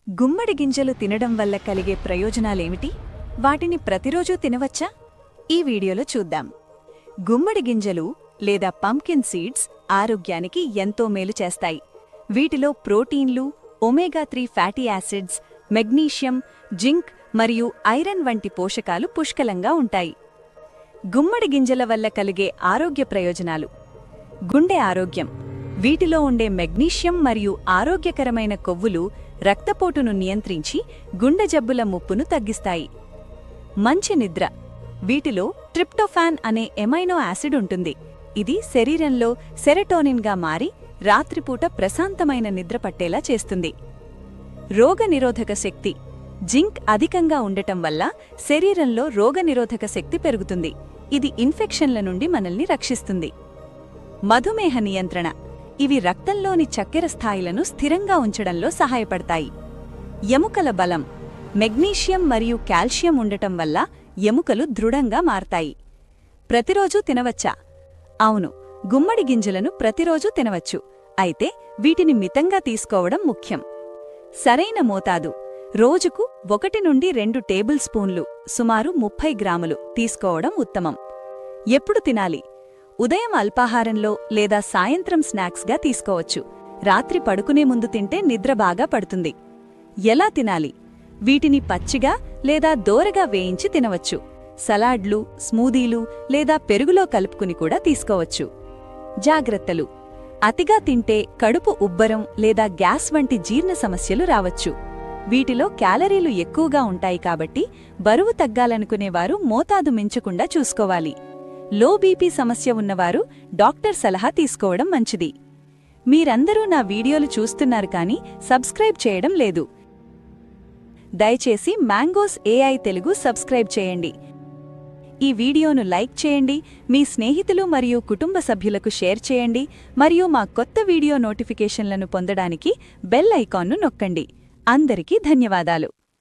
గుమ్మడి గింజలు తినడం వల్ల కలిగే ప్రయోజనాలేమిటి? వాటిని ప్రతిరోజూ తినవచ్చా? ఈ వీడియోలో చూద్దాం. గుమ్మడి గింజలు లేదా పంకిన్ సీడ్స్ ఆరోగ్యానికి ఎంతో మేలు చేస్తాయి. వీటిలో ప్రోటీన్లు, ఒమేగా-3 ఫ్యాటీ యాసిడ్స్, మెగ్నీషియం, జింక్ మరియు ఐరన్ వంటి పోషకాలు పుష్కలంగా ఉంటాయి. గుమ్మడి గింజల వల్ల కలిగే ఆరోగ్య ప్రయోజనాలు: గుండె ఆరోగ్యం. వీటిలో ఉండే మెగ్నీషియం మరియు ఆరోగ్యకరమైన కొవ్వులు రక్తపోటును నియంత్రించి గుండె జబ్బుల ముప్పును తగ్గిస్తాయి. మంచి నిద్ర. వీటిలో ట్రిప్టోఫాన్ అనే ఎమైనో యాసిడ్ ఉంటుంది. ఇది శరీరంలో సెరటోనిన్గా మారి రాత్రిపూట ప్రశాంతమైన నిద్ర పట్టేలా చేస్తుంది. రోగనిరోధక శక్తి. జింక్ అధికంగా ఉండటం వల్ల శరీరంలో రోగనిరోధక శక్తి పెరుగుతుంది. ఇది ఇన్ఫెక్షన్ల నుండి మనల్ని రక్షిస్తుంది. మధుమేహ నియంత్రణ. ఇవి రక్తంలోని చక్కెర స్థాయిలను స్థిరంగా ఉంచడంలో సహాయపడతాయి. ఎముకల బలం. మెగ్నీషియం మరియు కాల్షియం ఉండటం వల్ల ఎముకలు దృఢంగా మారతాయి. ప్రతిరోజూ తినవచ్చా? అవును, గుమ్మడి గింజలను ప్రతిరోజూ తినవచ్చు. అయితే వీటిని మితంగా తీసుకోవడం ముఖ్యం. సరైన మోతాదు. రోజుకు 1 నుండి 2 టేబుల్ స్పూన్లు, సుమారు 30 గ్రాములు తీసుకోవడం ఉత్తమం. ఎప్పుడు తినాలి? ఉదయం అల్పాహారంలో లేదా సాయంత్రం స్నాక్స్గా తీసుకోవచ్చు. రాత్రి పడుకునే ముందు తింటే నిద్ర బాగా పడుతుంది. ఎలా తినాలి? వీటిని పచ్చిగా లేదా దోరగా వేయించి తినవచ్చు. సలాడ్లు, స్మూదీలు లేదా పెరుగులో కలుపుకుని కూడా తీసుకోవచ్చు. జాగ్రత్తలు. అతిగా తింటే కడుపు ఉబ్బరం లేదా గ్యాస్ వంటి జీర్ణ సమస్యలు రావచ్చు. వీటిలో క్యాలరీలు ఎక్కువగా ఉంటాయి కాబట్టి బరువు తగ్గాలనుకునేవారు మోతాదు మించకుండా చూసుకోవాలి. లో బీపీ సమస్య ఉన్నవారు డాక్టర్ సలహా తీసుకోవడం మంచిది. మీరందరూ నా వీడియోలు చూస్తున్నారు కానీ సబ్స్క్రైబ్ చేయడం లేదు. దయచేసి మ్యాంగోస్ ఏఐ తెలుగు సబ్స్క్రైబ్ చేయండి. ఈ వీడియోను లైక్ చేయండి, మీ స్నేహితులు మరియు కుటుంబ సభ్యులకు షేర్ చేయండి మరియు మా కొత్త వీడియో నోటిఫికేషన్లను పొందడానికి బెల్ ఐకాన్ను నొక్కండి. అందరికీ ధన్యవాదాలు.